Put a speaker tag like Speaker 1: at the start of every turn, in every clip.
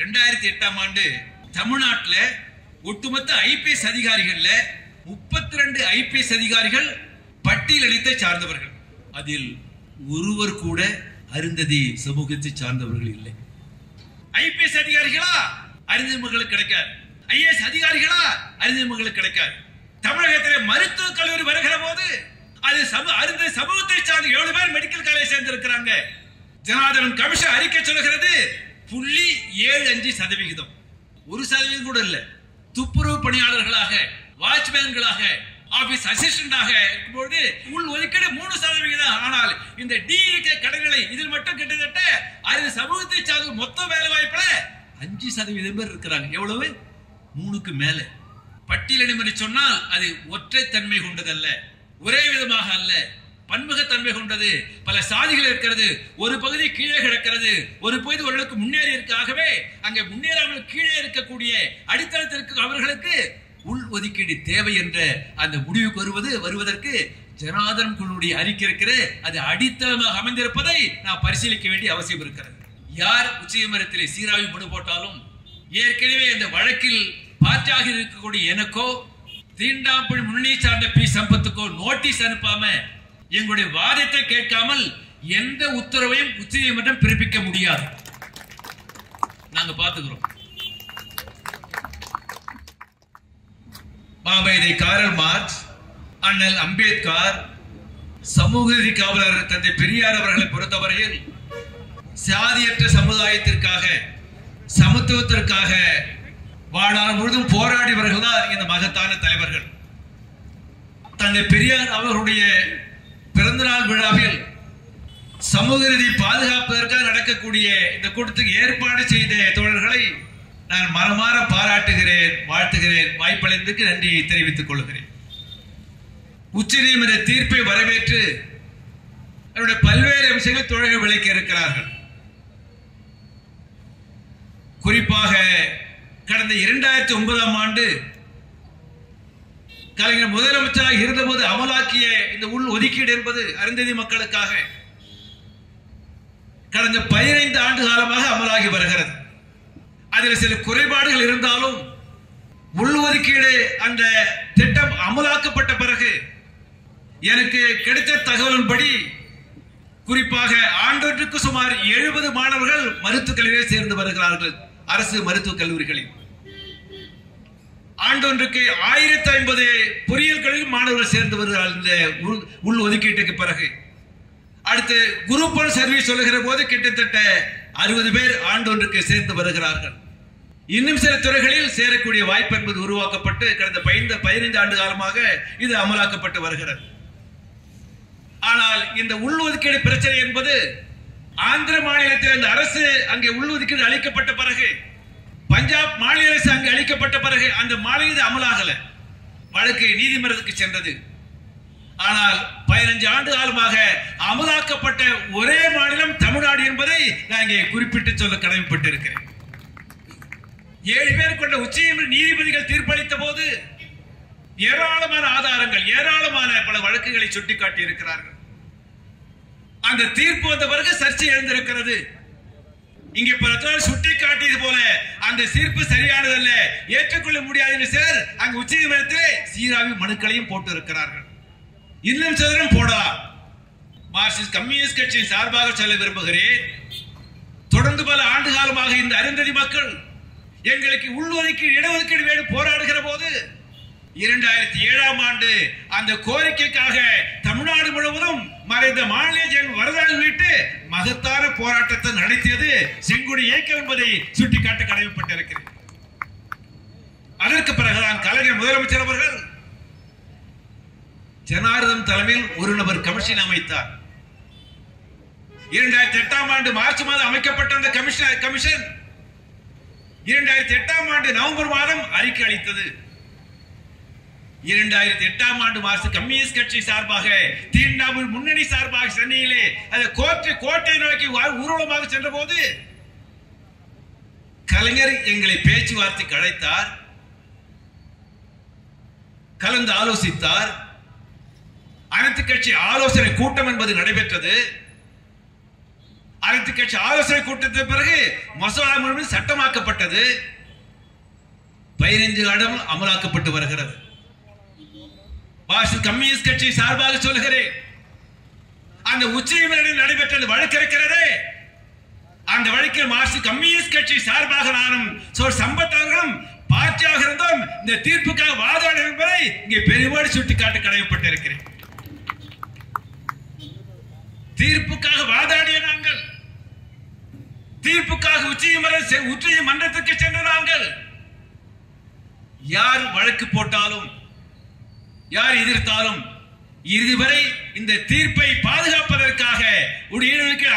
Speaker 1: 2008ஆம் ஆண்டு தமிழ்நாட்டில் ஒட்டுமொத்த ஐபிஎஸ் அதிகாரிகள்ல 32 ஐபிஎஸ் அதிகாரிகள் பட்டியலினத்தை சார்ந்தவர்கள். அதில் ஒருவர் கூட அருந்ததி சமூகத்தை சார்ந்தவர்கள் இல்லை. ஐபிஎஸ் அதிகாரிகளா அருந்ததி மக்களுக்கு கிடைக்காது. ஐஏஎஸ் அதிகாரிகளா அருந்ததி மக்களுக்கு கிடைக்காது. தமிழகத்தில் மருத்துவக் கல்லூரி வருகிற போது அது அருந்ததி சமூகத்தை சார்ந்த 7 பேர் மெடிக்கல் காலேஜ் சேர்ந்திருக்கிறாங்க. ஜனார்தனன் கமிஷன் அறிக்கை சொல்கிறது 0.75%. 1% கூட இல்ல. துப்புரவு பணியாளர்களாக, வாட்ச்மேன்களாக, ஆபீஸ் அசிஸ்டன்டாக இருக்கும்போது உள் ஒதுக்கீடு 3%. ஆனால் இந்த டிஏகே கடன்களை இதில் மட்டும் கிட்டத்தட்ட அது சமூகத்தை சார்ந்த மொத்த வேலை வாய்ப்புல 5% பேர் இருக்கிறாங்க. எவ்வளவு? 3க்கு மேல. பட்டியலினம் என்று சொன்னால் அது ஒற்றை தன்மை கொண்டதல்ல, ஒரே விதமாக அல்ல, பன்முகத்தன்மை கொண்டது. பல சாதிகள் இருக்கிறது. ஒரு பகுதி கீழே கிடக்கிறது, ஒரு பகுதி ஓரளவுக்கு முன்னேறி இருக்காகவே அங்கே முன்னேறாமல் கீழே இருக்கக்கூடிய அடித்தளத்திற்கு அவர்களுக்கு உள் ஒதுக்கீடு தேவை என்ற அந்த முடிவுக்கு வருவதற்கு ஜனார்தனன் குழுவுடைய அறிக்கை இருக்கிறது. அது அடித்தளமாக அமைந்திருப்பதை நாம் பரிசீலிக்க வேண்டிய அவசியம் இருக்கிறது. யார் உச்சநீதிமன்றத்திலே சீராய்வு மனு போட்டாலும் ஏற்கனவே அந்த வழக்கில் பாற்றாக இருக்கக்கூடிய எனக்கோ தீண்டாம்படி முன்னணி சார்ந்த பி சம்பத்துக்கோ நோட்டீஸ் அனுப்பாம எங்களுடைய வாதத்தை கேட்காமல் எந்த உத்தரவையும் உச்சநீதிமன்றம் பிறப்பிக்க முடியாது. நாங்க பாத்துக்கிறோம். மாமேதை காரல் மார்க்ஸ், அண்ணல் அம்பேத்கர், சமூக நீதி காவலர் தந்தை பெரியார் அவர்களை பொறுத்தவரையில் சாதியற்ற சமுதாயத்திற்காக, சமத்துவத்திற்காக வாழ்நாள் முழுதும் போராடியவர்கள் தான் இந்த மகத்தான தலைவர்கள். தந்தை பெரியார் அவர்களுடைய பிறந்தநாள் விழாவில் சமூக நீதி பாதுகாப்பதற்காக நடக்கக்கூடிய இந்த கூட்டத்துக்கு ஏற்பாடு செய்த தோழர்களை நான் மனமாற பாராட்டுகிறேன், வாழ்த்துகிறேன். வாய்ப்பளித்ததற்கு நன்றி தெரிவித்துக் கொள்கிறேன். உச்சநீதிமன்ற தீர்ப்பை வரவேற்று அவருடைய பல்வேறு அம்சங்கள் தோழர்கள் விளக்கி இருக்கிறார்கள். குறிப்பாக கடந்த 2009ஆம் ஆண்டு கலைஞர் முதலமைச்சராக இருந்தபோது அமலாக்கிய இந்த உள் ஒதுக்கீடு என்பது அருந்ததி மக்களுக்காக கடந்த 15 ஆண்டு காலமாக அமலாகி வருகிறது. அதில் சில குறைபாடுகள் இருந்தாலும் உள் ஒதுக்கீடு அந்த திட்டம் அமலாக்கப்பட்ட பிறகு எனக்கு கிடைத்த தகவலின்படி குறிப்பாக ஆண்டொன்றுக்கு சுமார் 70 மாணவர்கள் மருத்துவக் கல்லூரியில் சேர்ந்து வருகிறார்கள். அரசு மருத்துவக் கல்லூரிகளில் ஆண்டொன்றுக்கு 1050 பொறியியல் கல்லூரி மாணவர்கள் சேர்ந்து வருகிறார்கள். இந்த உள் ஒதுக்கீட்டுக்கு பிறகு அடுத்து குரூப் 1 சர்வீஸ் சொல்லுகிற போது கிட்டத்தட்ட 60 பேர் ஆண்டொன்றுக்கு சேர்ந்து வருகிறார்கள். இன்னும் சில துறைகளில் சேரக்கூடிய வாய்ப்பு என்பது உருவாக்கப்பட்டு கடந்த 15 ஆண்டு காலமாக இது அமலாக்கப்பட்டு வருகிறது. ஆனால் இந்த உள் ஒதுக்கீடு பிரச்சனை என்பது ஆந்திர மாநிலத்தில் அந்த அரசு அங்கே உள் ஒதுக்கீடு அளிக்கப்பட்ட பிறகு, பஞ்சாப் மாநில அரசு அங்கு அளிக்கப்பட்ட பிறகு அந்த மாநில அமலாகல, வழக்கு நீதிமன்றத்துக்கு சென்றது. ஆனால் 15 ஆண்டு காலமாக அமலாக்கப்பட்ட ஒரே மாநிலம் தமிழ்நாடு என்பதை நான் இங்கே குறிப்பிட்டு சொல்ல கடமைப்பட்டிருக்கிறேன். 7 பேர் கொண்ட உச்சநீதிமன்ற நீதிபதிகள் தீர்ப்பளித்த போது ஏராளமான ஆதாரங்கள், ஏராளமான பல வழக்குகளை சுட்டிக்காட்டி இருக்கிறார்கள். அந்த தீர்ப்பு வந்த பிறகு சர்ச்சை எழுந்திருக்கிறது. இங்கே பல சுட்டிக்காட்டியது போல அந்த தீர்ப்பு சரியானதல்ல, ஏற்றுக்கொள்ள முடியாது சிலர் அங்கு உச்சநீதிமன்றத்தில் சீராய்வு மனுக்களையும் போட்டு இருக்கிறார்கள். இன்னும் சிலரும் போடலாம். மார்க்சிஸ்ட் கம்யூனிஸ்ட் கட்சியின் சார்பாக சொல்ல விரும்புகிறேன். தொடர்ந்து பல ஆண்டு காலமாக இந்த அருந்ததி மக்கள் எங்களுக்கு உள்ஒதுக்கீடு இடஒதுக்கீடு வேண்டும் போராடுகிற போது 2007ஆம் ஆண்டு அந்த கோரிக்கைக்காக தமிழ்நாடு முழுவதும் மறைந்த மாநில வரலாறு விட்டு மகத்தான போராட்டத்தை நடத்தியது செங்கொடி இயக்கம் என்பதை சுட்டிக்காட்ட கடமைப்பட்டிருக்கிறேன். அதற்கு பிறகுதான் கலைஞர் முதலமைச்சர் அவர்கள் ஜனார்தன் தலைமையில் ஒரு நபர் கமிஷன் அமைத்தார். 2008ஆம் ஆண்டு மார்ச் மாதம் அமைக்கப்பட்ட அந்த கமிஷன் 2008ஆம் ஆண்டு நவம்பர் மாதம் அறிக்கை அளித்தது. 2008ஆம் ஆண்டு மார்க்சிஸ்ட் கம்யூனிஸ்ட் கட்சி சார்பாக, தீண்டாமல் முன்னணி சார்பாக சென்னையிலே அந்த கோட்டை நோக்கி ஊர்வலமாக சென்ற போது கலைஞர் எங்களை பேச்சுவார்த்தைக்கு அழைத்தார், கலந்து ஆலோசித்தார். அனைத்து கட்சி ஆலோசனை கூட்டம் என்பது நடைபெற்றது. அனைத்து கட்சி ஆலோசனை கூட்டத்திற்கு பிறகு மசோதா முழுவதும் சட்டமாக்கப்பட்டது. 15 ஆண்டு அமலாக்கப்பட்டு வருகிறது. மார்க்சிஸ்ட் கம்யூனிஸ்ட் கட்சி சார்பாக சொல்கிறேன், அந்த உச்சநீதிமன்றத்தில் நடைபெற்ற அந்த வழக்கு இருக்கிறதே, அந்த வழக்கில் மார்க்சிஸ்ட் கம்யூனிஸ்ட் கட்சி சார்பாக நானும் சம்பத் அவர்களும் பார்ட்டியாக இருந்தோம். இந்த தீர்ப்புக்காக வாதாட என்பதை இங்கே பெருமாள் சுட்டிக்காட்ட கடமைப்பட்டிருக்கிறேன். தீர்ப்புக்காக வாதாடிய நாங்கள், தீர்ப்புக்காக உச்சநீதிமன்றத்துக்கு சென்ற நாங்கள், யார் வழக்கு போட்டாலும் யார் எதிர்த்தாலும் இறுதி வரை இந்த தீர்ப்பை பாதுகாப்பதற்காக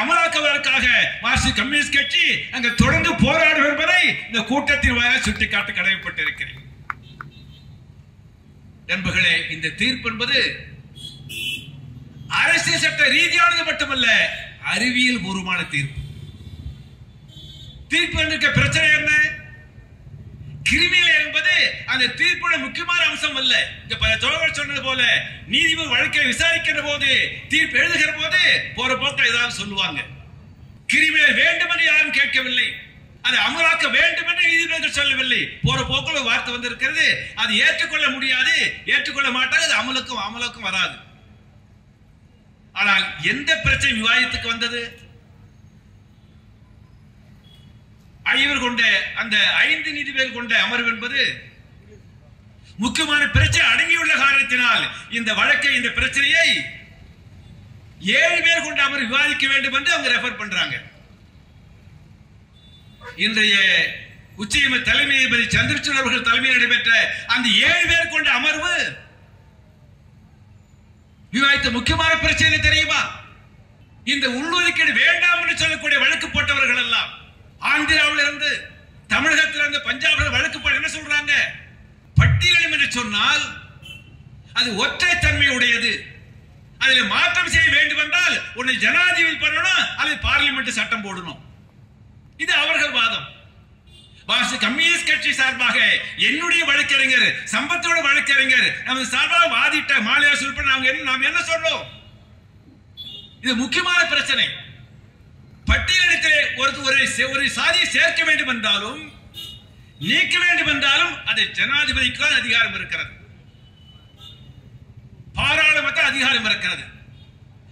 Speaker 1: அமலாக்குவதற்காக மார்க்சிஸ்ட் கம்யூனிஸ்ட் கட்சி அங்கு தொடர்ந்து போராடும் என்பதை இந்த கூட்டத்தின் வாயிலாக சுட்டிக்காட்ட கடமைப்பட்டிருக்கிறேன். நண்பர்களே, இந்த தீர்ப்பு என்பது அரசியல் சட்ட ரீதியானது மட்டுமல்ல, அறிவியல் பூர்வமான தீர்ப்பு. தீர்ப்பு பிரச்சனை என்ன? கிரிமினல் என்பது அந்த தீர்ப்போட முக்கியமான அம்சம் அல்ல. இங்க பல தோழர்கள் சொன்னது போல நீதிபதி வழக்கை விசாரிக்கிற போது, தீர்ப்பு எழுதுகிற போது போற போக்க ஏதாவது சொல்லுவாங்க. கிரிமினல் வேண்டும் என்று யாரும் கேட்கவில்லை, அதை அமலாக்க வேண்டும் என்று நீதிபதிகள் சொல்லவில்லை. போற போக்கில் வார்த்தை வந்திருக்கிறது, அது ஏற்றுக்கொள்ள முடியாது, ஏற்றுக்கொள்ள மாட்டாங்க, அது அமலுக்கும் வராது. ஆனால் எந்த பிரச்சனை விவாதத்துக்கு வந்தது? ஐவர் கொண்ட அந்த 5 நீதிபதிகள் கொண்ட அமர்வு என்பது முக்கியமான பிரச்சனை அடங்கியுள்ள காரணத்தினால் இந்த வழக்கை, இந்த பிரச்சனையை 7 பேர் கொண்ட அமர்வு விவாதிக்க வேண்டும் என்று அவங்க ரெஃபர் பண்றாங்க. இன்றைய உச்சநீதிமன்ற தலைமை நீதிபதி சந்திரசூட் அவர்கள் தலைமையில் நடைபெற்ற அந்த 7 பேர் கொண்ட அமர்வு விவாதித்த முக்கியமான பிரச்சனை தெரியுமா? இந்த உள்ஒதுக்கீடு வேண்டாம் என்று சொல்லக்கூடிய வழக்கு போட்டவர்கள் எல்லாம் ஆந்திராவில் இருந்து, தமிழகத்தில் இருந்து, பஞ்சாபில் வழக்கு போட என்ன சொல்றாங்க? பட்டியலிடும் என்று சொன்னால் அது ஒற்றை தன்மை உடையது, அதில் மாற்றம் செய்ய வேண்டும் என்றால் ஒன்று ஜனாதிபதி பண்ணணும், அல்லது பார்லிமெண்ட் சட்டம் போடணும். இது அவர்கள் வாதம். மார்க்சிஸ்ட் கம்யூனிஸ்ட் கட்சி சார்பாக என்னுடைய வழக்கறிஞர், சம்பத்தோட வழக்கறிஞர் நமது சார்பாக வாதிட்ட மாநில சுல்பன் நாம் என்ன சொல்றோம்? இது முக்கியமான பிரச்சனை. பட்டியலிடத்திலே ஒரு சாதியை சேர்க்க வேண்டும் என்றாலும் நீக்க வேண்டும் என்றாலும் அது ஜனாதிபதிக்கு தான் அதிகாரம் இருக்கிறது, பாராளுமன்ற அதிகாரம் இருக்கிறது.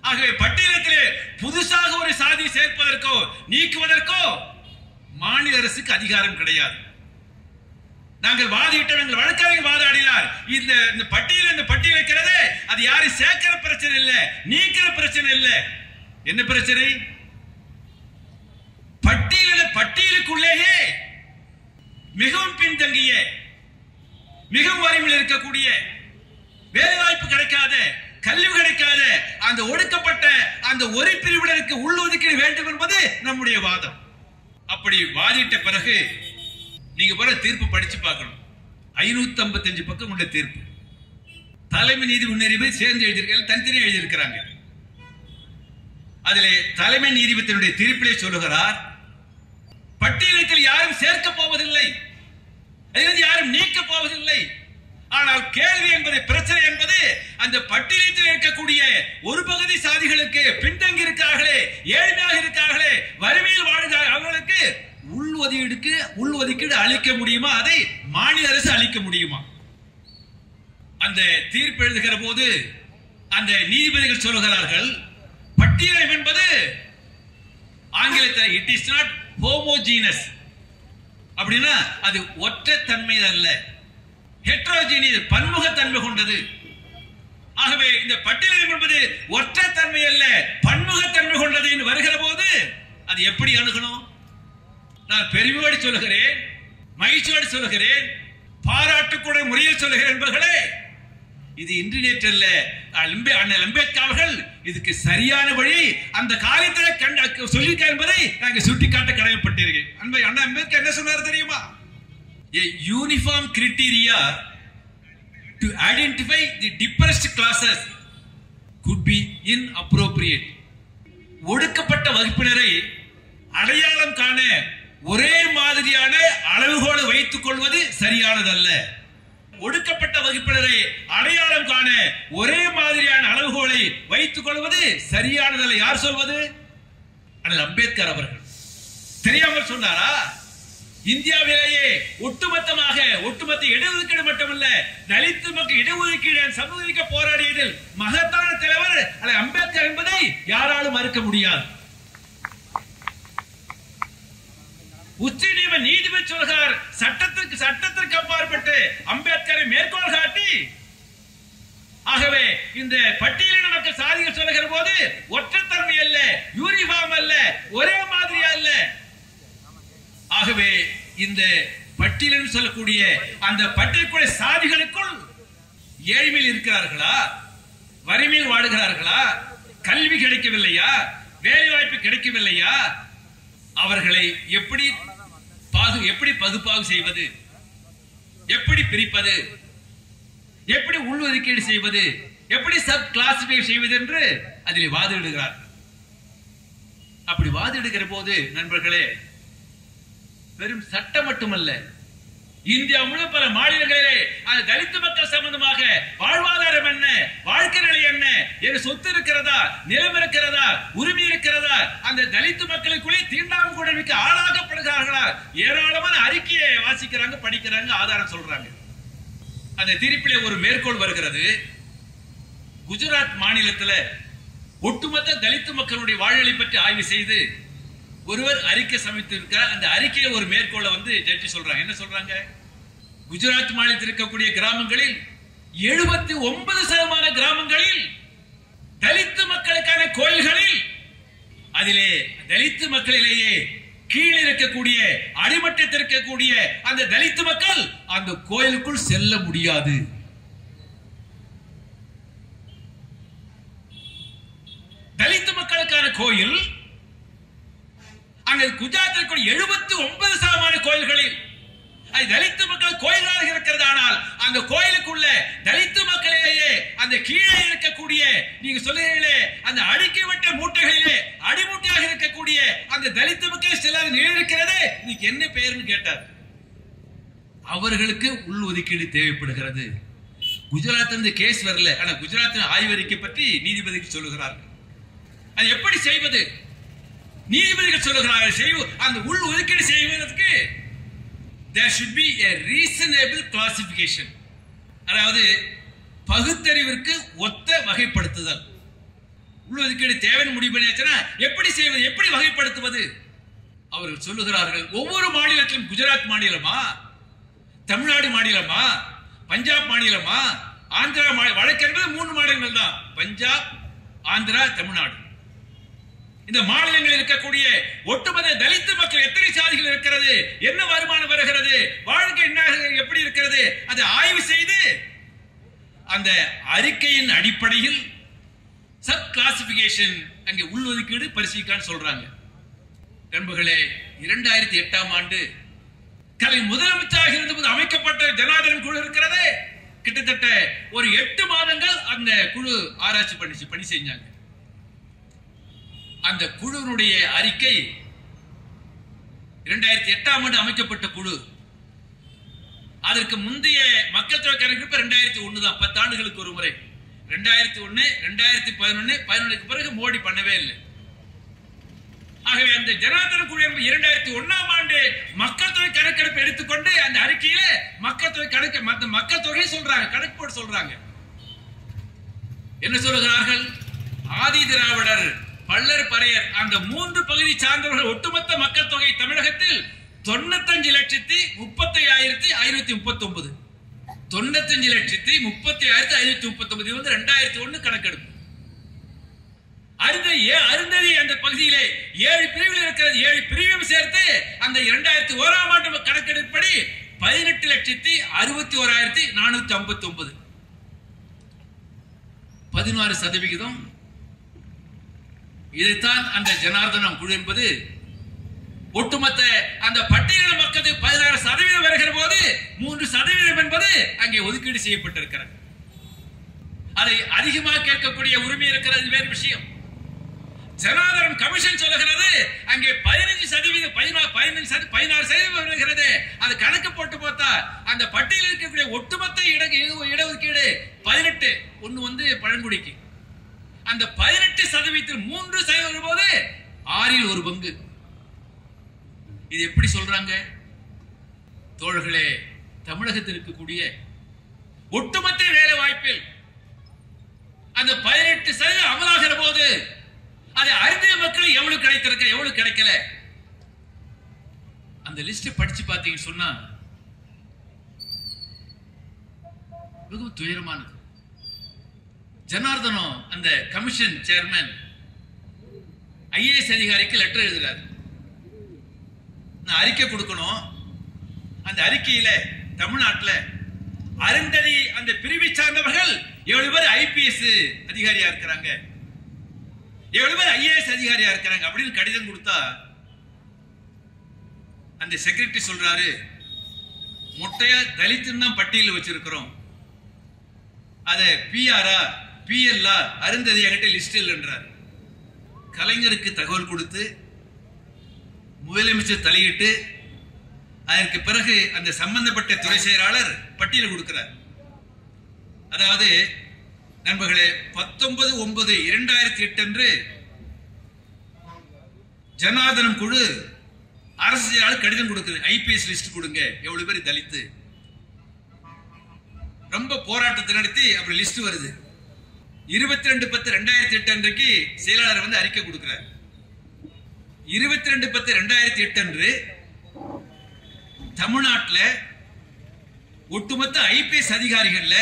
Speaker 1: ஆகவே பட்டியலிடத்திலே புதுசாக ஒரு சாதியை சேர்ப்பதற்கோ நீக்குவதற்கோ மாநில அரசுக்கு அதிகாரம் கிடையாது. நாங்கள் வாதிட்டோம், எங்கள் வழக்கறிஞர் வாதாடினார். இந்த பட்டியல் இருக்கிறது, அது யாரும் சேர்க்கிற பிரச்சனை இல்லை, நீக்கிற பிரச்சனை இல்லை. என்ன பிரச்சனை? பட்டியலுக்குள்ளேயே மிகவும் பின்தங்கிய, மிகவும் வறுமையில் இருக்கக்கூடிய, வேலைவாய்ப்பு கிடைக்காத, கல்வி கிடைக்காத அந்த ஒடுக்கப்பட்ட அந்த ஒரு பிரிவினருக்கு உள்ளொதுக்கீடு வேண்டும் என்பது நம்முடைய வாதம். அப்படி வாதிட்ட பிறகு நீங்க போற தீர்ப்பு படிச்சு பார்க்கணும். 555 பக்கம் கொண்ட தீர்ப்பு. தலைமை நீதிபதி சேர்ந்து எழுதியிருக்காங்க, தனித்தனியாக எழுதியிருக்கிறாங்க. அதிலே தலைமை நீதிபதியினுடைய தீர்ப்பிலே சொல்லுகிறார், பட்டியலில் யாரும் சேர்க்க போவதில்லை, அதிலிருந்து யாரும் நீக்க போவதில்லை. ஆனால் கேள்வி என்பது, பிரச்சனை என்பது அந்த பட்டியலில் இருக்கக்கூடிய ஒரு பகுதி சாதிகளுக்கு பின்தங்கி இருக்கார்களே, ஏழ்மையாக இருக்கார்களே, வறுமையில் வாழ்கிறார்கள், அவர்களுக்கு உள்ஒதுக்கீடு அளிக்க முடியுமா? அதை மாநில அரசு அளிக்க முடியுமா? அந்த தீர்ப்பு எழுதுகிற போது அந்த நீதிபதிகள் சொல்லுகிறார்கள், பட்டியல் என்பது ஆங்கிலத்தில் இட் இஸ் நாட் ஹோமோஜீனஸ், அப்படின்னா அது ஒற்றை தன்மை அல்ல, ஹெட்ரோஜீனியஸ், பன்முகத்தன்மை கொண்டது. ஆகவே இந்த பட்டியல் என்பது ஒற்றை தன்மை அல்ல, பன்முகத்தன்மை கொண்டது என்று வருகிற போது அது எப்படி அணுகணும்? நான் பெருமையோடு சொல்லுகிறேன், மகிழ்ச்சியோடு சொல்லுகிறேன், பாராட்டுக்கூட முறையில் சொல்லுகிறேன் என்பர்களே, இது இன்று நேற்று அல்ல. அண்ணல் அம்பேத்கர் அவர்கள் இதுக்கு சரியான வழி அந்த காலத்தில் சொல்லியிருக்க என்பதை நாங்கள் சுட்டிக்காட்ட கடமைப்பட்டிருக்கேன். அண்ணல் அம்பேத்கர் என்ன சொன்னார் தெரியுமா? A uniform criteria to identify the depressed classes could be inappropriate. ஒடுக்கப்பட்ட வகுப்பினரை அடையாளம் காண ஒரே மாதிரியான அளவுகோலை வைத்துக் கொள்வது சரியானதல்ல. ஒடுக்கப்பட்ட வகுப்பினரை அடையாளம் காண ஒரே மாதிரியான அளவுகோலை வைத்துக் கொள்வது சரியானதல்ல. யார் சொல்வது? அண்ணல் அம்பேத்கர் அவர்கள் தெரியாமல் சொன்னாரா? இந்தியாவிலேயே ஒட்டுமொத்த இடஒதுக்கீடு மட்டுமல்ல, தலித்து மக்கள் இடஒதுக்கீடு சமூக போராடியதில் மகத்தான தலைவர் அண்ணல் அம்பேத்கர் என்பதை யாராலும் மறுக்க முடியாது. உச்ச நீதிபதி சொல்கிறார், சட்டத்திற்கு அப்பாற்பட்டு அம்பேத்கரை மேற்கோள் காட்டி, ஆகவே இந்த பட்டியலின மக்கள் சாதிகள் சொல்லுகிற போது ஒற்றைத்தன்மை அல்ல, யூனிஃபார்ம் அல்ல, ஒரே மாதிரியா அல்ல. ஆகவே இந்த பட்டியலில் சொல்லக்கூடிய அந்த பட்டியலுக்குள்ள சாதிகளுக்குள் ஏழ்மையில் இருக்கிறார்களா, வறுமையில் வாடுகிறார்களா, கல்வி கிடைக்கவில்லையா, வேலை வாய்ப்பு கிடைக்கவில்லையா, அவர்களை எப்படி பகுப்பாய்வு செய்வது, எப்படி பிரிப்பது, எப்படி உள்ஒதுக்கீடு செய்வது, எப்படி சப் கிளாசிஃபை செய்வது என்று அதில் வாதிடுகிறார். அப்படி வாதிடுகிற போது நண்பர்களே, வெறும் சட்டம் மட்டுமல்ல, இந்தியா முழு பல மாநிலங்களிலே அந்த தலித்து மக்கள் சம்பந்தமாக வாழ்வாதாரம் என்ன, வாழ்க்கை நிலை என்ன, சொத்து இருக்கிறதா, நிலம் இருக்கிறதா, உரிமை இருக்கிறதா, அந்த தலித்து மக்களுக்குள்ளே தீண்டாமை கொடுமைக்கு ஆளாக்கப்படுகிறார்களா, ஏராளமான அறிக்கையை வாசிக்கிறாங்க, படிக்கிறாங்க, ஆதாரம் சொல்றாங்க. அந்த தீர்ப்பிலே ஒரு மேற்கோள் வருகிறது. குஜராத் மாநிலத்தில் ஒட்டுமொத்த தலித்து மக்களுடைய வாழ்நிலை பற்றி ஆய்வு செய்து ஒருவர் அறிக்கை சமைத்திருக்கிறார். அந்த அறிக்கையை ஒரு மேற்கோளை ஜட்ஜி சொல்றாங்க. என்ன சொல்றாங்க? குஜராத் மாநிலத்தில் இருக்கக்கூடிய கிராமங்களில் 79% கிராமங்களில் தலித்து மக்களுக்கான கோயில்களில், அதிலே தலித்து மக்களிலேயே கீழே இருக்கக்கூடிய அடிமட்டத்தில் இருக்கக்கூடிய அந்த தலித்து மக்கள் அந்த கோயிலுக்குள் செல்ல முடியாது. தலித்து மக்களுக்கான கோயில் அங்க குஜராத்தில் 79% கோயில்களில் அது தலித்து மக்கள் கோயில்களாக இருக்கிறது. ஆனால் அந்த கோயிலுக்குள்ள தலித்து மக்களிலேயே அந்த கீழே இருக்கக்கூடிய, நீங்க சொல்லுகிறீர்களே, அந்த அடுக்கி வட்ட மூட்டைகளிலே அடிமூட்டையாக இருக்கக்கூடிய அந்த தலித்து மக்கள் சில நிலை இருக்கிறது. இதுக்கு என்ன பெயர்னு கேட்டார். அவர்களுக்கு உள் ஒதுக்கீடு தேவைப்படுகிறது. குஜராத் கேஸ் வரல, ஆனா குஜராத் ஆய்வறிக்கை பற்றி நீதிபதிக்கு சொல்லுகிறார்கள். அது எப்படி செய்வது? நீதிபதிகள் சொல்லுகிறார்கள், அந்த உள் ஒதுக்கீடு செய்வதற்கு there should be a reasonable classification, அதாவது பகுத்தறிவிற்கு ஒத்த வகைப்படுத்துதல். உள் ஒதுக்கீடு தேவைன்னு முடிவு பண்ணியாச்சுன்னா எப்படி செய்வது, எப்படி வகைப்படுத்துவது? அவர்கள் சொல்லுகிறார்கள், ஒவ்வொரு மாநிலத்திலும், குஜராத் மாநிலமா, தமிழ்நாடு மாநிலமா, பஞ்சாப் மாநிலமா, ஆந்திரா மாநிலம், வழக்கு என்பது 3 மாநிலங்கள் தான், பஞ்சாப், ஆந்திரா, தமிழ்நாடு. இந்த மாநிலங்களில் இருக்கக்கூடிய ஒட்டுமொத்த தலித்து மக்கள் எத்தனை சாதிகள் இருக்கிறது, என்ன வருமானம் வருகிறது, வாழ்க்கை என்ன எப்படி இருக்கிறது, அதை ஆய்வு செய்து அந்த அறிக்கையின் அடிப்படையில் சப் கிளாசிபிகேஷன், அங்கே உள் ஒதுக்கீடு பரிசீலிக்கான்னு சொல்றாங்க. நண்பர்களே, 2008ஆம் ஆண்டு கலைஞர் முதலமைச்சராக இருந்தபோது அமைக்கப்பட்ட ஜனார்தன் குழு இருக்கிறது. கிட்டத்தட்ட ஒரு 8 மாதங்கள் அந்த குழு ஆராய்ச்சி பணி செஞ்சாங்க. அந்த குழுவினுடைய அறிக்கை 2008ஆம் ஆண்டு அமைக்கப்பட்ட குழு. அதற்கு முந்தைய மக்கள் தொகை கணக்கெடுப்பு 2001 தான், 10 ஆண்டுகளுக்கு ஒரு முறை. 2001, 2011, 11க்கு பிறகு மோடி பண்ணவே இல்லை. ஆகவே அந்த ஜனார்தன் குழு 2001ஆம் ஆண்டு மக்கள் தொகை கணக்கெடுப்பு எடுத்துக்கொண்டு அந்த அறிக்கையில மக்கள் தொகை கணக்கு, மக்கள் தொகை சொல்றாங்க, கணக்கு போட்டு சொல்றாங்க. என்ன சொல்லுகிறார்கள்? ஆதி திராவிடர், பள்ளர், பறையர், அந்த 3 பகுதி சார்ந்தவர்கள் ஒட்டுமொத்த மக்கள் தொகை தமிழகத்தில் 95,30,539. 95,30,539 2001 கணக்கெடுப்பு. அருந்ததி அந்த பகுதியிலே 7 பிரிவுகள் இருக்கிறது. 7 பிரிவையும் சேர்த்து அந்த 2001ஆம் ஆண்டு கணக்கெடுப்படி 18,61,459, 16%. இதைத்தான் அந்த ஜனார்தனம் குழு என்பது ஒட்டுமொத்த அந்த பட்டியலின மக்களுக்கு 16% வருகிற போது 3% என்பது அங்கே ஒதுக்கீடு செய்யப்பட்டிருக்கிறது. அதை அதிகமாக கேட்கக்கூடிய உரிமை இருக்கிறது, வேறு விஷயம். ஜனார்தனம் கமிஷன் சொல்லுகிறது அங்கே 16% வருகிறது. அது கணக்கு போட்டு பார்த்தா அந்த பட்டியலில் இருக்கக்கூடிய ஒட்டுமொத்த இடஒதுக்கீடு 18, ஒன்னு பழங்குடிக்கு. அந்த 18% 3% வரும்போது
Speaker 2: ஆறில் ஒரு பங்கு. இது எப்படி சொல்றாங்க தோழர்களே? தமிழகத்தில் இருக்கக்கூடிய ஒட்டுமொத்த வேலை வாய்ப்பில் அந்த 18% அமலாகிற போது அது அறிந்த மக்கள் எவ்வளவு கிடைத்திருக்க, எவ்வளவு கிடைக்கல, அந்த லிஸ்ட் படிச்சு பார்த்தீங்க சொன்னா மிகவும் துயரமானது. ஜனார்தனம் அந்த கமிஷன் சேர்மன் ஐஏஎஸ் அதிகாரிக்கு லெட்டர் எழுதுறாரு. நான் அறிக்கை கொடுக்கணும். அந்த அறிக்கையில தமிழ்நாட்டில் அருந்ததி அந்த பிரிவை சார்ந்தவர்கள் எவ்வளவு பேர் ஐபிஎஸ் அதிகாரியா இருக்கிறாங்க, எவ்வளவு பேர் ஐஏஎஸ் அதிகாரியா இருக்கிறாங்க அப்படின்னு கடிதம் கொடுத்தா அந்த செக்ரட்டரி சொல்றாரு, மொட்டையா தலித்துன்னு தான் பட்டியல் வச்சிருக்கிறோம், அத பிஆரா பிஎல்ஆ அருந்ததி என்கிட்ட லிஸ்ட் இல்லைன்றார். கலைஞருக்கு தகவல் கொடுத்து முதலமைச்சர் தலையிட்டு அதற்கு பிறகு அந்த சம்பந்தப்பட்ட துறை செயலாளர் பட்டியல் கொடுக்கிறார். அதாவது நண்பர்களே, 19/9/2008 அன்று ஜனார்தனம் குழு அரசு செயலாளர் கடிதம் கொடுக்குது, ஐபிஎஸ் லிஸ்ட் கொடுங்க, எவ்வளவு பேர் தலித்து. ரொம்ப போராட்டத்தை நடத்தி அப்படி லிஸ்ட் வருது. 22/10/2008 அன்றைக்கு செயலாளர் வந்து அறிக்கை கொடுக்கிறார். 22/10/2008 அன்று தமிழ்நாட்டில் ஒட்டுமொத்த ஐபிஎஸ் அதிகாரிகள்ல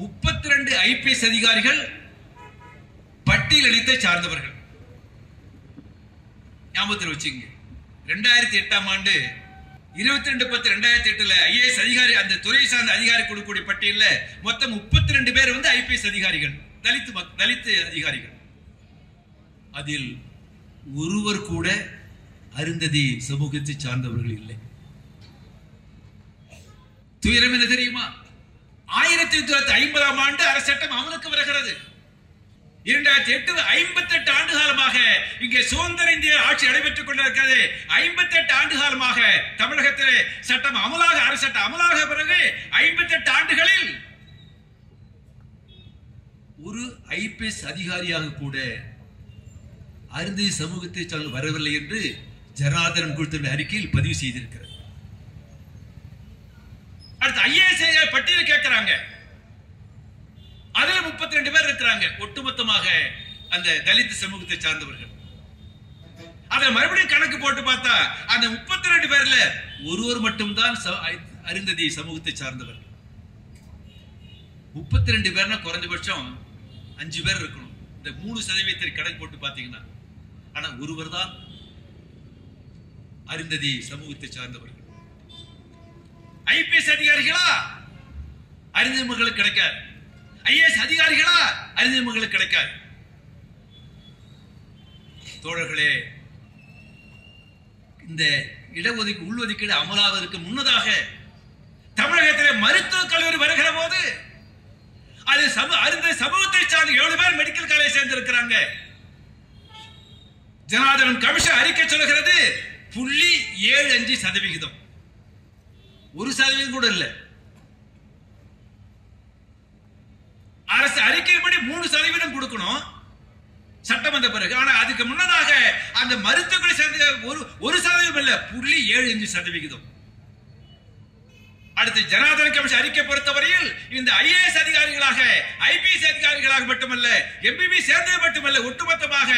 Speaker 2: 32 ஐபிஎஸ் அதிகாரிகள் பட்டியலிடத்தை சார்ந்தவர்கள். ஞாபகத்தில் வச்சுங்க. 2008ஆம் ஆண்டு 22/10/2008 ஐஏஎஸ் அதிகாரி அந்த துறை சார்ந்த அதிகாரி கொடுக்கக்கூடிய பட்டியலில் மொத்தம் 32 பேர் வந்து ஐபிஎஸ் அதிகாரிகள், தலித்து அதிகாரிகள். அதில் ஒருவர் கூட அருந்ததி சமூகத்தை சார்ந்தவர்கள் இல்லை. துயரம் என்ன தெரியுமா? 1950ஆம் ஆண்டு அரசு சட்டம் அமலுக்கு வருகிறது. 2008 58 ஆண்டு காலமாக இங்கே சுதந்திர இந்திய ஆட்சி நடைபெற்றுக் கொண்டிருக்கிறது. 58 ஆண்டு காலமாக தமிழகத்திலே சட்டம் அமலாக, அரசு சட்டம் அமலாக பிறகு 58 ஆண்டுகளில் ஒரு ஐபிஎஸ் அதிகாரியாக கூட அருந்ததி சமூகத்தை வரவில்லை என்று ஜனார்தனம் கொடுத்த அறிக்கையில் பதிவு செய்திருக்கிறது. அடுத்து ஐஏஎஸ் பட்டியல் கேட்கிறாங்க. அதுல 32 பேர் இருக்கிறாங்க, ஒட்டுமொத்தமாக அந்த தலித் சமூகத்தை சார்ந்தவர்கள். அதை மறுபடியும் கணக்கு போட்டு பார்த்தா அந்த 32 பேர்ல ஒருவர் மட்டும்தான் அருந்ததி சமூகத்தை சார்ந்தவர். 32 பேர்னா குறைந்தபட்சம் 5 பேர் இருக்கணும். இந்த 3% கணக்கு போட்டு பாத்தீங்கன்னா, ஆனா ஒருவர் தான் அருந்ததி சமூகத்தை சார்ந்தவர்கள். ஐபிஎஸ் அதிகாரிகளா அருந்ததி மக்களுக்கு கிடைக்காது, ஐஏஎஸ் அதிகாரிகளா அருந்ததி மக்களுக்கு கிடைக்காது. தோழர்களே, இந்த உள்ஒதுக்கீடு அமலாவதற்கு முன்னதாக தமிழகத்தில் மருத்துவ கல்லூரி வருகிற போது அது அருந்ததி சமூகத்தை சார்ந்த 7 பேர் மெடிக்கல் காலேஜ் சேர்ந்திருக்கிறாங்க. ஜனார்தனம் கமிஷன் அறிக்கை சொல்லுகிறது 0.75%, 1% கூட இல்லை. அரசு அறிக்கைப்படி 3% கொடுக்கணும் சட்டம் வந்த பிறகு. ஆனா அதுக்கு முன்னதாக அந்த மருத்துவர்களை சேர்ந்த 1% இல்ல, 0.75%. அடுத்து ஜனார்தன கமிஷன் அறிக்கை பொறுத்தவரையில் இந்த ஐஏஎஸ் அதிகாரிகளாக, ஐபிஎஸ் அதிகாரிகளாக மட்டுமல்ல, எம்பிபி சேர்ந்தது மட்டுமல்ல, ஒட்டுமொத்தமாக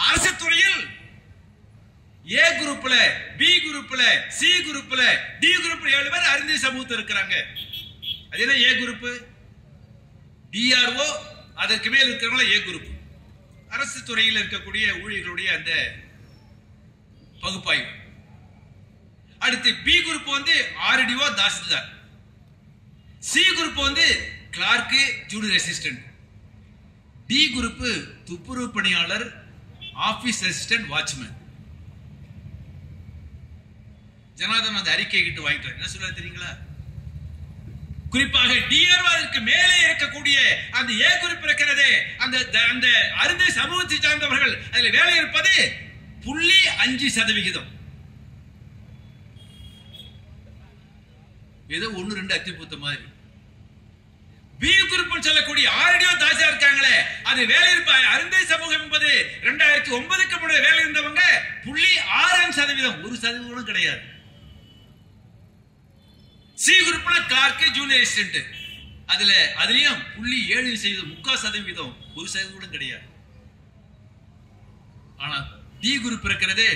Speaker 2: அரசு துறையில் ஏ குரூப்ல, பி குரூப்ல, சி குரூப்ல, டி குரூப்ல 7 பேர் அருந்ததி சமூகத்தில் இருக்கிறாங்க. அது என்ன ஏ குரூப்? டிஆர்ஓ, அதற்கு மேல் இருக்கிறவங்கள ஏ குரூப். அரசு துறையில் இருக்கக்கூடிய ஊழியர்களுடைய அந்த பகுப்பாய்வு. அடுத்து பி குரூப் வந்து ஆர்டிஓ, தாசில்தார். சி குரூப் வந்து clerk, junior assistant. D group துப்புரவு பணியாளர், ஆபீஸ் அசிஸ்டன்ட், வாட்ச்மேன். ஜனார்தன் அந்த அறிக்கை கிட்ட வாங்கிட்டார். என்ன சொல்ல தெரியுங்களா? குறிப்பாக டிஆர்ஓ மேலே இருக்கக்கூடிய அந்த ஏ குரூப் இருக்கிறது, அந்த அந்த அருந்ததி சமூகத்தை சார்ந்தவர்கள் அதில் வேலை இருப்பது 0.5%. ஏதோ 1-2 அத்திப்பூத்த மாதிரி. பி குரூப் சொல்லக்கூடிய ஆர்டிஓ, தாசில்தார் இருக்காங்களே, அது வேலையிருப்பு அருந்தை சமூகம் என்பது 2009க்கு முன்னாடி வேலை இருந்தவங்க 0.6% 1% கிடையாது. சி குரூப்ல கிளார்க் ஜூனியர் அசிஸ்டன்ட் அதுலயும் 0.7% 3% 1% கூட கிடையாது. ஆனா டி குரூப் இருக்கிறது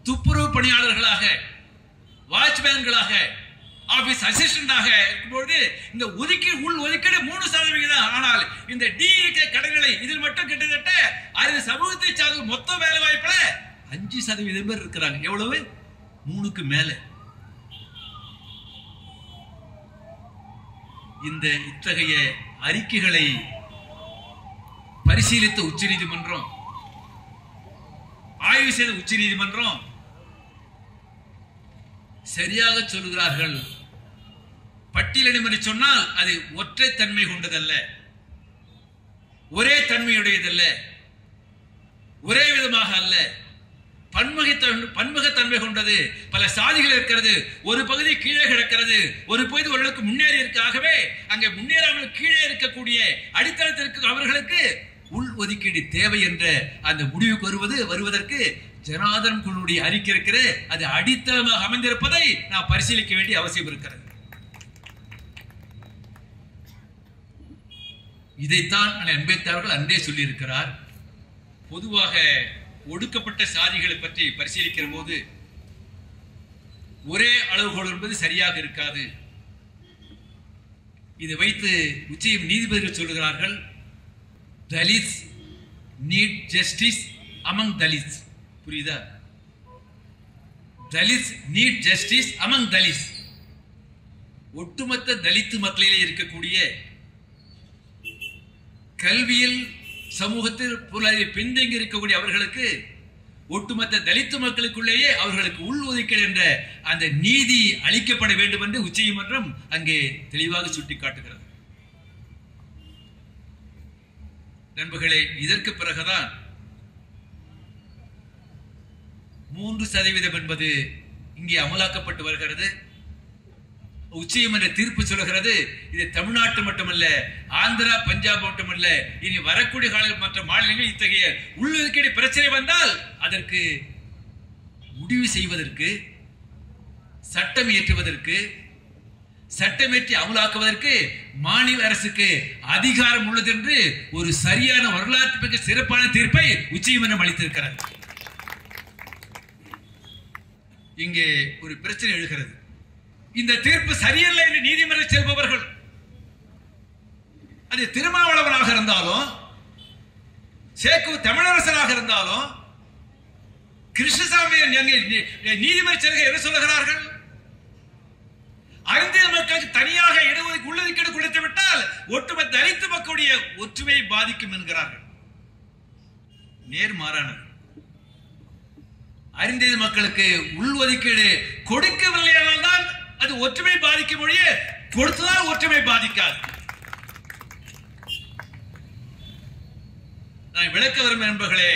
Speaker 2: துப்புரவு பணியாளர்களாக, வாட்ச்மேன்களாக, ஆபீஸ் அசிஸ்டன்டாக இருக்கும்போது இந்த உள் ஒதுக்கீடு 3%. ஆனால் இந்த டிஇகே கடன்களை இதில் மட்டும் கிட்டத்தட்ட அது சமூகத்தை சார்ந்த மொத்த வேலை வாய்ப்புல 5% பேர் இருக்கிறாங்க. எவ்வளவு? 3க்கு மேல. இந்த இத்தகைய அறிக்கைகளை பரிசீலித்த உச்சநீதிமன்றம், ஆய்வு செய்த உச்சநீதிமன்றம் சரியாக சொல்கிறார்கள். பட்டியலிடும் என்று சொன்னால் அது ஒற்றை தன்மை கொண்டதல்ல, ஒரே தன்மையுடையதல்ல, ஒரே விதமாக அல்ல, பன்முகத்தன்மை கொண்டது. பல சாதிகள் இருக்கிறது. ஒரு பகுதி கீழே கிடக்கிறது, ஒரு பகுதி ஓரளவுக்கு முன்னேறி இருக்காகவே அங்கே முன்னேறாமல் கீழே இருக்கக்கூடிய அடித்தளத்திற்கு அவர்களுக்கு உள் ஒதுக்கீடு தேவை என்ற அந்த முடிவுக்கு வருவதற்கு ஜனார்தன் குழுவுடைய அறிக்கை இருக்கிறது. அது அடித்தளமாக அமைந்திருப்பதை நாம் பரிசீலிக்க வேண்டிய அவசியம் இருக்கிறது. இதைத்தான் அம்பேத்கர் அவர்கள் அன்றே சொல்லி இருக்கிறார். பொதுவாக ஒடுக்கப்பட்ட சாதிகளை பற்றி பரிசீலிக்கிற போது ஒரே அளவுகோல் என்பது சரியாக இருக்காது. இதை வைத்து உச்ச நீதிபதிகள் சொல்கிறார்கள், Dalits need justice among Dalits. புரியுதா? Dalits need justice among Dalits. ஒட்டுமொத்த தலித்து மக்களிலே இருக்கக்கூடிய கல்வியில் சமூகத்தில் பின்தங்கி இருக்கக்கூடிய அவர்களுக்கு, ஒட்டுமொத்த தலித்து மக்களுக்குள்ளேயே அவர்களுக்கு உள் ஒதுக்கீடு என்ற அந்த நீதி அளிக்கப்பட வேண்டும் என்று உச்சநீதிமன்றம் அங்கே தெளிவாக சுட்டிக்காட்டுகிறது. நண்பர்களே, இதற்கு பிறகுதான் 3% என்பது இங்கே அமலாக்கப்பட்டு வருகிறது. உச்சநீதிமன்ற தீர்ப்பு சொல்கிறது, இது தமிழ்நாட்டு மட்டுமல்ல, ஆந்திரா, பஞ்சாப் மட்டுமல்ல, இனி வரக்கூடிய காலத்தில் மற்ற மாநிலங்கள் இத்தகைய உள்ளொதுக்கீடு பிரச்சனை வந்தால் அதற்கு முடிவு செய்வதற்கு, சட்டம் இயற்றுவதற்கு, சட்டமேற்றி அமலாக்குவதற்கு மாநில அரசுக்கு அதிகாரம் உள்ளது என்று ஒரு சரியான வரலாற்று மிக சிறப்பான தீர்ப்பை உச்சநீதிமன்றம் அளித்திருக்கிறது. இங்கே ஒரு பிரச்சனை எழுகிறது. இந்த தீர்ப்பு சரியல்ல என்று நீதிமன்றம் செல்பவர்கள், அது திருமாவளவனாக இருந்தாலும், சேக்கு தமிழரசனாக இருந்தாலும், கிருஷ்ணசாமி நீதிமன்ற செல்க என்ன சொல்லுகிறார்கள்? அருந்திய மக்களுக்கு தனியாக உள்ளொதுக்கீடு கொடுத்து விட்டால் ஒட்டுமொத்த தலித்து மக்களுடைய ஒற்றுமையை பாதிக்கும் என்கிறார்கள். நேர்மாறானது. அருந்திய மக்களுக்கு உள்ஒதுக்கீடு கொடுக்கவில்லையானால் தான் அது ஒற்றுமை பாதிக்கும் மொழிய, கொடுத்ததால் ஒற்றுமை பாதிக்காது. நான் விளக்க வரும் நண்பர்களே,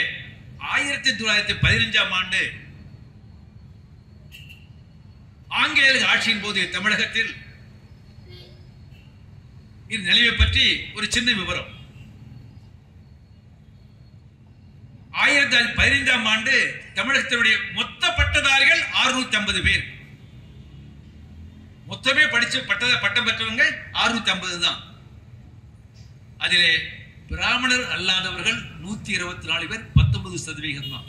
Speaker 2: 1915ஆம் ஆண்டு ஆங்கிலேயர் ஆட்சியின் போது தமிழகத்தில் இந்த நிலைமை பற்றி ஒரு சின்ன விவரம். 1915ஆம் ஆண்டு தமிழகத்தினுடைய மொத்த பட்டதாரிகள் 650 பேர். மொத்தமே படிச்சு பட்டம் பெற்றவங்க 650 தான். அதிலே பிராமணர் அல்லாதவர்கள் 124 பேர், 19% தான்.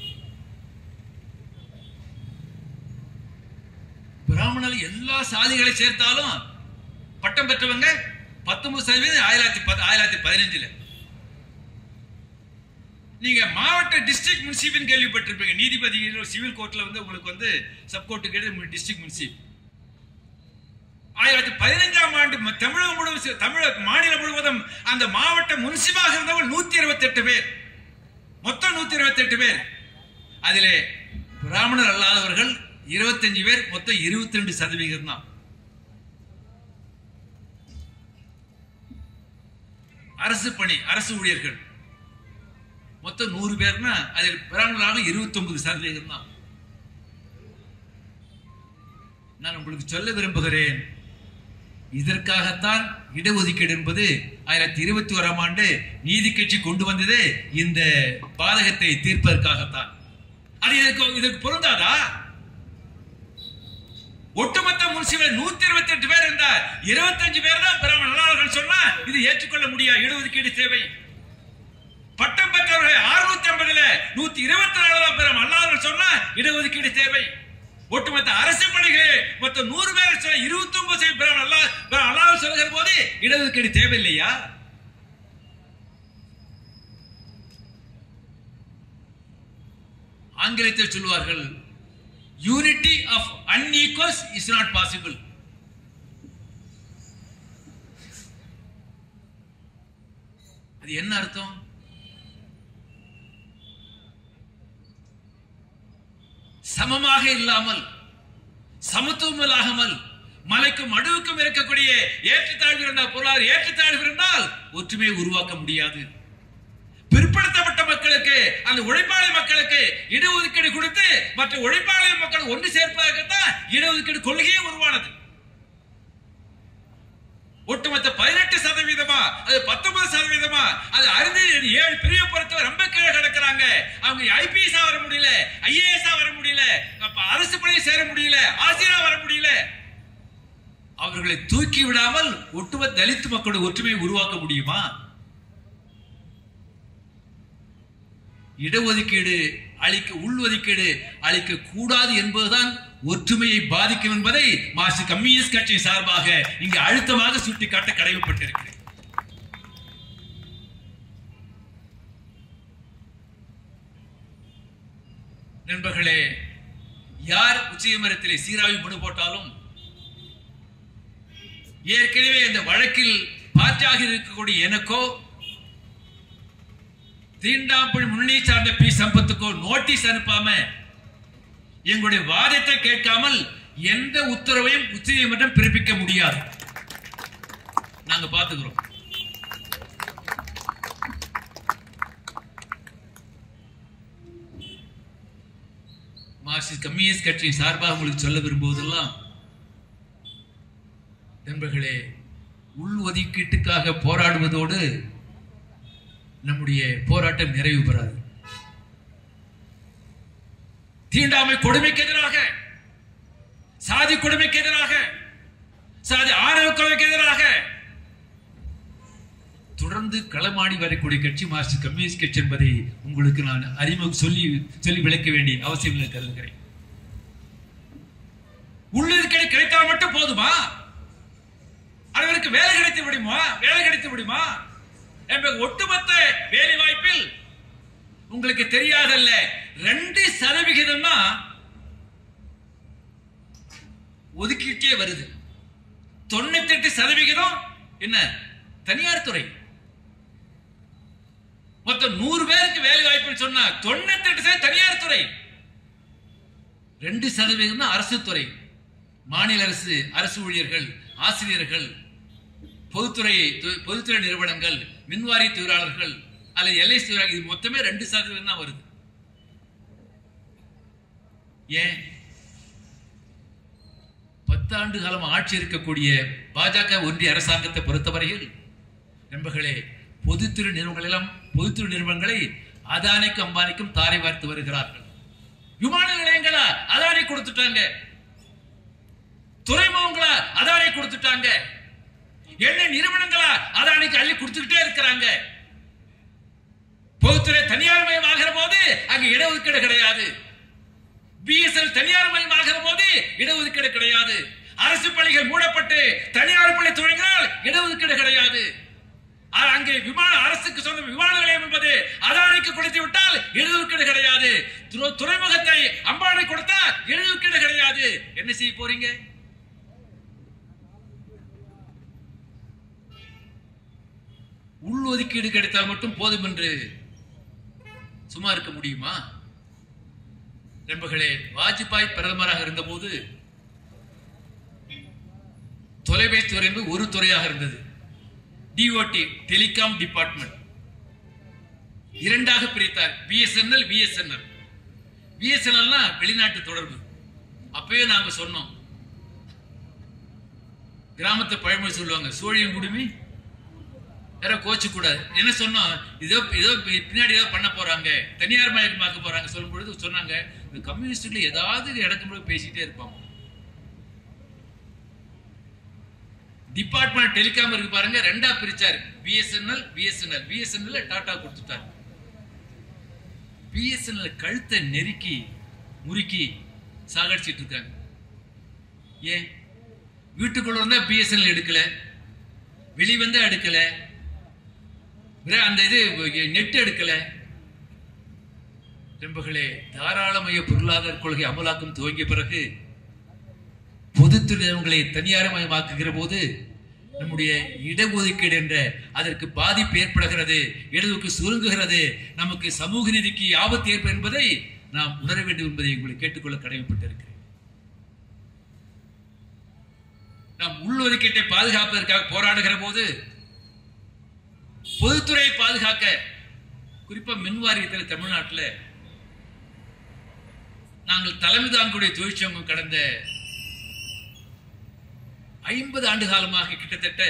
Speaker 2: பிராமணர் எல்லா சாதிகளை சேர்த்தாலும் பட்டம் பெற்றவங்க 19% 1915. நீங்க மாவட்ட டிஸ்ட்ரிக்ட் முன்சிபல் கேள்விப்பட்டிருப்பீங்க. நீதிபதி சிவில் கோர்ட்ல உங்களுக்கு சப்கோர்ட்டுக்கு டிஸ்ட்ரிக்ட் முன்சிப். 1915ஆம் ஆண்டு தமிழகம் முழுவதும், தமிழக மாநிலம் முழுவதும் அந்த மாவட்ட முன்சிபாக இருந்தவங்க 128 பேர், மொத்தம் 128 பேர். அதிலே பிராமணர் அல்லாதவர்கள் 25 பேர், மொத்தம் 22% தான். அரசு பணி, அரசு ஊழியர்கள் மொத்தம் 100 பேர்னா அதில் பிராமணராக 29% தான். நான் உங்களுக்கு சொல்ல விரும்புகிறேன்,
Speaker 1: இதற்காகத்தான் இடஒதுக்கீடு என்பது 2021ஆம் ஆண்டு நீதி கட்சி கொண்டு வந்தது இந்த பாதகத்தை தீர்ப்பதற்காகத்தான். அது இதற்கு பொருந்தாதா? ஒட்டுமொத்த முன்சிபல் 128 பேர் இருந்தார், 25 பேர் தான் பிராமண அல்லாதவர்கள் சொன்னா இது ஏற்றுக்கொள்ள முடியாது. இடஒதுக்கீடு தேவை. பட்டம் பெற்றவர்கள் 650ல 124 தான் பிராமண அல்லாதவர்கள் சொன்னா இடஒதுக்கீடு தேவை. ஒட்டுமொத்த அரசு பணிகள் மொத்தம் 100 பேர் சொல்ல 29 பிராமண அல்லாதவர்கள் சொல்லுகிற போது இடஒதுக்கீடு தேவையில்லையா? ஆங்கிலத்தில் சொல்வார்கள், unity of unequals is not possible. அது என்ன அர்த்தம்? சமமாக இல்லாமல், சமத்துவம் இல்லாமல், மலைக்கும் அடுவுக்கும் இருக்கக்கூடிய ஏற்றத்தாழ்வு இருந்தால், பொருளாதார ஏற்றத்தாழ்வு இருந்தால் ஒற்றுமை உருவாக்க முடியாது. பிற்படுத்தப்பட்ட மக்களுக்கு, அந்த உழைப்பாளி மக்களுக்கு இடஒதுக்கீடு கொடுத்து மற்ற உழைப்பாளி மக்கள் ஒன்று சேர்ப்பதற்குத்தான் இடஒதுக்கீடு கொள்கையே உருவானது. ஒட்டுமொத்த 18% அது 19%, அது 7 பிரிவு பொறுத்தவரை ரொம்ப கீழே கிடக்கிறாங்க. அவங்க ஐபிஎஸ் வர முடியல, ஐஏஎஸ் வர முடியல, அரசு பணியில் சேர முடியல, ஆசிரியரா வர முடியல. அவர்களை தூக்கி விடாமல் ஒட்டுமொத்த தலித் மக்களுடைய ஒற்றுமையை உருவாக்க முடியுமா? இடஒதுக்கீடு அளிக்க, உள்ஒதுக்கீடு அளிக்க கூடாது என்பதுதான் ஒற்றுமையை பாதிக்கும் என்பதை மார்க்சிஸ்ட் கம்யூனிஸ்ட் கட்சி சார்பாக இங்கு அழுத்தமாக சுட்டிக்காட்ட கடமைப்பட்டிருக்கிறேன். நண்பர்களே, யார் உச்சநீதிமன்றத்திலே சீராய்வு மனு போட்டாலும் ஏற்கனவே இந்த வழக்கில் பாற்றாக இருக்கக்கூடிய எனக்கோ தீண்டாம்புழி முன்னணி சார்ந்த பி சம்பத்துக்கோ நோட்டீஸ் அனுப்பாம, எங்களுடைய வாதத்தை கேட்காமல் எந்த உத்தரவையும் உச்சநீதிமன்றம் பிறப்பிக்க முடியாது. நாங்க பாத்துக்கிறோம். மார்க்சிஸ்ட் கம்யூனிஸ்ட் கட்சியின் சார்பாக உங்களுக்கு சொல்ல விரும்புவதெல்லாம், நண்பர்களே, உள் ஒதுக்கீட்டுக்காக போராடுவதோடு நம்முடைய போராட்டம் நிறைவு பெறாது. தீண்டாமை கொடுமைக்கு எதிராக, சாதி கொடுமைக்கு எதிராக, சாதி ஆணவ கொலைக்கு எதிராக தொடர்ந்து களமாடி வரக்கூடிய கட்சி மார்க்சிஸ்ட் கம்யூனிஸ்ட் கட்சி என்பதை உங்களுக்கு நான் அறிமுகம் சொல்லி விளக்க வேண்டிய அவசியம் இல்லை கருதுகிறேன். உள்ளுக்கடை கிடைத்தால் மட்டும் போதுமா? அவருக்கு வேலை கிடைத்து விடுமா? வேலை கிடைத்து விடுமா? ஒட்டுமொத்த வேலை வாய்ப்பில் உங்களுக்கு தெரியாதல்ல 2% தான் ஒதுக்கீட்டே வருது. 98% என்ன? தனியார் துறை. மொத்தம் 100 பேருக்கு வேலை வாய்ப்பு சொன்னா 98% தனியார் துறை, 2% தான் அரசு துறை. மாநில அரசு, அரசு ஊழியர்கள், ஆசிரியர்கள், பொதுத்துறை நிறுவனங்கள், மின்வாரிய தொழிலாளர்கள் அல்லது எல்ஐசி தொழிலாளர்கள், இது மொத்தமே 2% தான் வருது. ஏன்? 10 ஆண்டு காலம் ஆட்சி இருக்கக்கூடிய பாஜக ஒன்றிய அரசாங்கத்தை பொறுத்தவரையில் நண்பர்களே, பொதுத்துறை நிறுவனங்களை அதானிக்கும் அம்பானிக்கும் தாரை வார்த்து வருகிறார்கள். விமான நிலையங்களா அதானி கொடுத்துட்டாங்க, துறைமுகங்களா அதானி கொடுத்துட்டாங்க, எண்ணெய் நிறுவனங்களா அதானிக்கு அள்ளி கொடுத்துக்கிட்டே இருக்கிறாங்க. பொதுத்துறை தனியார் மயமாகிற போது அங்கு இடஒதுக்கீடு கிடையாது. பிஎஸ்எல் தனியார் மயமாகிற போது இடஒதுக்கீடு கிடையாது. அரசு பள்ளிகள் மூடப்பட்டு தனியார் பள்ளி தொடங்கினால் இடஒதுக்கீடு கிடையாது. அங்கே அரசுக்கு சொந்த விமான நிலையம் என்பது அதானிக்கு கொடுத்து விட்டால் இடஒதுக்கீடு கிடையாது. துறைமுகத்தை அம்பானி கொடுத்தா இடஒதுக்கீடு கிடையாது. என்ன செய்ய போறீங்க? உள் ஒதுக்கீடு கிடைத்தால் மட்டும் போதும் என்று சும்மா இருக்க முடியுமா? நண்பர்களே, வாஜ்பாய் பிரதமராக இருந்த போது தொலைபேசி துறை ஒரு துறையாக இருந்தது. டிஓடி, டெலிகாம் டிபார்ட்மெண்ட், இரண்டாக பிரித்தார். BSNL, VSNL. விஎஸ்என்எல் வெளிநாட்டு தொடர்பு. அப்பவே நாங்க சொன்னோம்,
Speaker 2: கிராமத்தை பழமொழி சொல்லுவாங்க, சோழியம் குடுமி யாரோ கோச்சு கூடாது. என்ன சொன்னோம், ஏதோ பின்னாடி ஏதோ பண்ண போறாங்க, தனியார் மயமாக்க போறாங்க சொல்லும் பொழுது சொன்னாங்க, இந்த கம்யூனிஸ்டுல ஏதாவது இடக்கும்போது பேசிட்டே இருப்பாங்க. டிபார்ட்மெண்ட் டெலிகாம் இருக்கு பாருங்க, ரெண்டா பிரிச்சாரு, பிஎஸ்என்எல் டாடா கொடுத்துட்டாரு. பிஎஸ்என்எல் கழுத்தை நெருக்கி முறுக்கி சாகடிச்சிட்டு இருக்காங்க. ஏன் வீட்டுக்குள்ள இருந்தா பிஎஸ்என்எல் எடுக்கல, வெளிவந்தா எடுக்கல, அந்த இது நெட் எடுக்கல. நண்பர்களே, தாராளமய பொருளாதார கொள்கை அமலாக்கம் துவங்கிய பிறகு பொதுத்துறைகளை தனியார்மயமாக்குகிற போது நம்முடைய இடஒதுக்கீடு என்ற அதற்கு பாதிப்பு ஏற்படுகிறது, இடதுக்கு சுருங்குகிறது, நமக்கு சமூக நீதிக்கு ஆபத்து ஏற்படும் என்பதை நாம் உணர வேண்டும் என்பதை உங்களை கேட்டுக்கொள்ள கடமைப்பட்டிருக்கிறேன். நாம் உள்ளொதுக்கீட்டை பாதுகாப்பதற்காக போராடுகிற போது பொதுத்துறையை பாதுகாக்க, குறிப்பா மின்வாரியத்தில் தமிழ்நாட்டில் நாங்கள் தலைமை தாங்கக்கூடிய தொழிற்சங்கம் கடந்த 50 ஆண்டு காலமாக கிட்டத்தட்ட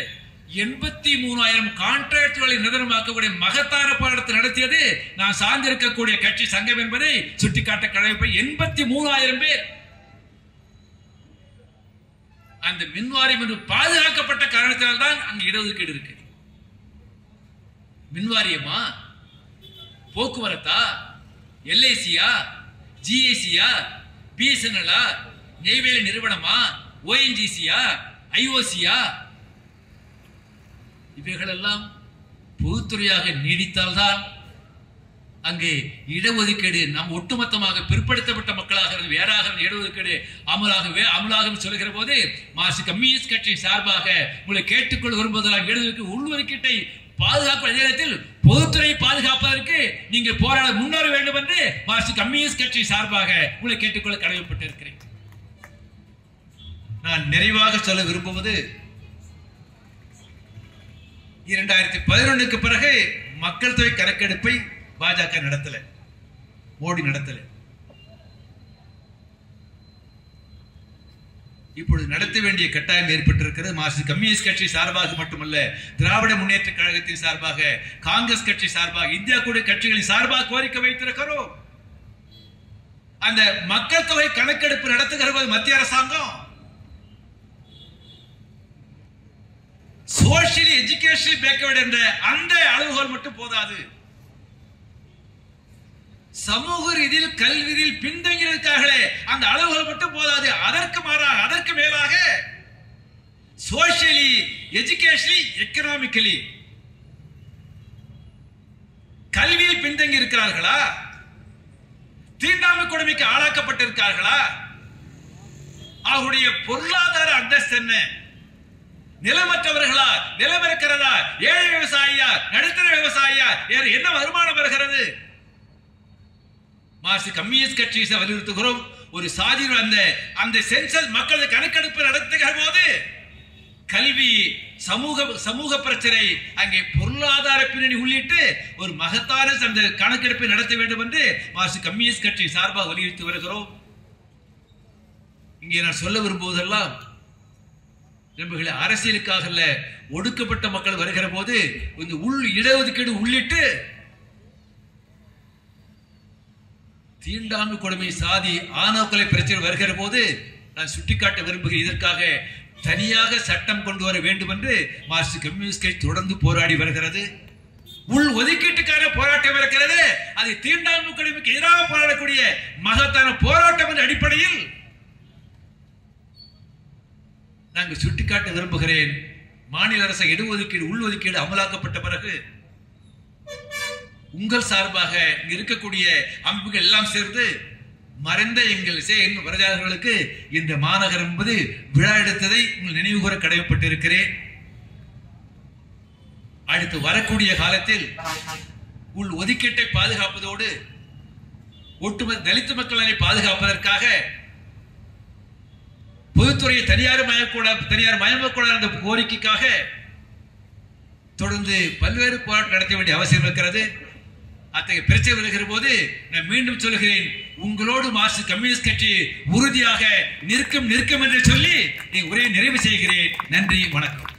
Speaker 2: 83,000 கான்ட்ராக்டுகளை நிரந்தரமாக்கக்கூடிய மகத்தான போராட்டத்தை நடத்தியது நான் சார்ந்திருக்கக்கூடிய கட்சி சங்கம் என்பதை சுட்டிக்காட்ட கடமைப்பை. 83,000 பேர் அந்த மின்வாரியம் என்று பாதுகாக்கப்பட்ட காரணத்தினால் தான் அங்கு இடஒதுக்கீடு இருக்கு. மின்வாரியமா, போக்குவரத்தா, எல்ஐசியா, ஜிஏசியா, பிஎஸ்என்எல்லா, நெய்வேலி நிறுவனமா, ஓஎன்ஜிசியா, ஐஓசியா, இவைகளெல்லாம் பொதுத்துறையாக நீடித்தால்தான் அங்கே இடஒதுக்கீடு நாம் ஒட்டுமொத்தமாக பிற்படுத்தப்பட்ட மக்களாக வேறாக இடஒதுக்கீடு அமலாக சொல்லுகிற போது மார்க்சிஸ்ட் கம்யூனிஸ்ட் கட்சி சார்பாக உங்களை கேட்டுக்கொள்ள விரும்புவதாக இடஒதுக்கீடு உள்ஒதுக்கீட்டை பாதுகாப்பு நேரத்தில் பொதுத்துறை பாதுகாப்பதற்கு நீங்கள் போராட முன்னேற வேண்டும் என்று மார்க்சிஸ்ட் கம்யூனிஸ்ட் கட்சி சார்பாக உங்களை கேட்டுக்கொள்ள கடமைப்பட்டிருக்கிறேன்.
Speaker 1: நான் நிறைவாக சொல்ல விரும்புவது, 2011க்கு பிறகு மக்கள் தொகை கணக்கெடுப்பை பாஜக நடத்தல, மோடி நடத்தல. இப்பொழுது நடத்த வேண்டிய கட்டாயம் ஏற்பட்டிருக்கிறது. மார்க்சிஸ்ட் கம்யூனிஸ்ட் கட்சி சார்பாக மட்டுமல்ல, திராவிட முன்னேற்ற கழகத்தின் சார்பாக, காங்கிரஸ் கட்சி சார்பாக, இந்தியா கூட்டணி கட்சிகளின் சார்பாக கோரிக்கை வைத்திருக்கிறோம். அந்த மக்கள் தொகை கணக்கெடுப்பு நடத்துகிற மத்திய அரசாங்கம் சோசியல் எஜுகேஷன் பேக்வர்ட் என்ற அந்த அளவுகோல் மட்டும் போதாது. சமூக ரீதியில் கல்வியில் பின்தங்கியிருக்கார்களே அந்த அளவுகள் மட்டும் போதாது. அதற்கு மாறாக, அதற்கு மேலாக சோசியலி, எஜுகேஷனலி, எக்கனாமிக்கலி கல்வியில் பின்தங்கி இருக்கிறார்களா? தீண்டாமை கொடுமைக்கு ஆளாக்கப்பட்டிருக்கார்களா? அவருடைய பொருளாதார அந்தஸ்து என்ன? நிலமற்றவர்களா? நிலம் இருக்கிறதா? ஏழை விவசாயியா? நடுத்தர விவசாயியா? என்ன வருமானம் வருகிறது? மார்க்சிஸ்ட் கம்யூனிஸ்ட் கட்சியை வலியுறுத்துகிறோம். ஒரு சாதி அந்த சென்சஸ் மக்கள் கணக்கெடுப்பு நடத்துகிற போது கல்வி, சமூக பிரச்சனை, அங்கே பொருளாதார பின்னணி உள்ளிட்டு ஒரு மகத்தான அந்த கணக்கெடுப்பை நடத்த வேண்டும் என்று மார்க்சிஸ்ட் கம்யூனிஸ்ட் கட்சி சார்பாக வலியுறுத்தி வருகிறோம். இங்கே நான் சொல்ல விரும்புவதெல்லாம் நண்பர்களே, அரசியலுக்காக அல்ல, ஒடுக்கப்பட்ட மக்கள் வருகிற போது இந்த இடஒதுக்கீடு உள்ளிட்டு தீண்டாமை கொடுமை, சாதி, ஆணவ கொலை பிரச்சனை வருகிற போது நான் சுட்டிக்காட்ட விரும்புகிறேன். இதற்காக தனியாக சட்டம் கொண்டு வர வேண்டும் என்று மார்க்சிஸ்ட் கம்யூனிஸ்ட் கட்சி தொடர்ந்து போராடி வருகிறது. உள் ஒதுக்கீட்டுக்கான போராட்டம் இருக்கிறது. அது தீண்டாமை கொடுமைக்கு எதிராக போராடக்கூடிய மகத்தான போராட்டம் என்ற அடிப்படையில் நாங்கள் சுட்டிக்காட்ட விரும்புகிறேன். மாநில அரசு இடஒதுக்கீடு, உள்ஒதுக்கீடு அமலாக்கப்பட்ட பிறகு உங்கள் சார்பாக இங்க இருக்கக்கூடிய அமைப்புகள் எல்லாம் சேர்ந்து மறைந்த எங்கள் வரலாறுகளுக்கு இந்த மாநகரம் என்பது விழா எடுத்ததை உங்கள் நினைவுகூர கடமைப்பட்டிருக்கிறேன். அடுத்து வரக்கூடிய காலத்தில் உள் ஒதுக்கீட்டை பாதுகாப்பதோடு ஒட்டுமொத்த தலித் மக்களை பாதுகாப்பதற்காக பொதுத்துறையை தனியார் மயமாக்கூடாது என்ற கோரிக்கைக்காக தொடர்ந்து பல்வேறு போராட்டம் நடத்த வேண்டிய அவசியம் இருக்கிறது. அத்தகைய பிரச்சனை வருகிற போது நான் மீண்டும் சொல்கிறேன், உங்களோடு மார்க்சிஸ்ட் கம்யூனிஸ்ட் கட்சி உறுதியாக நிற்கும் என்று சொல்லி உரையை நிறைவு செய்கிறேன். நன்றி, வணக்கம்.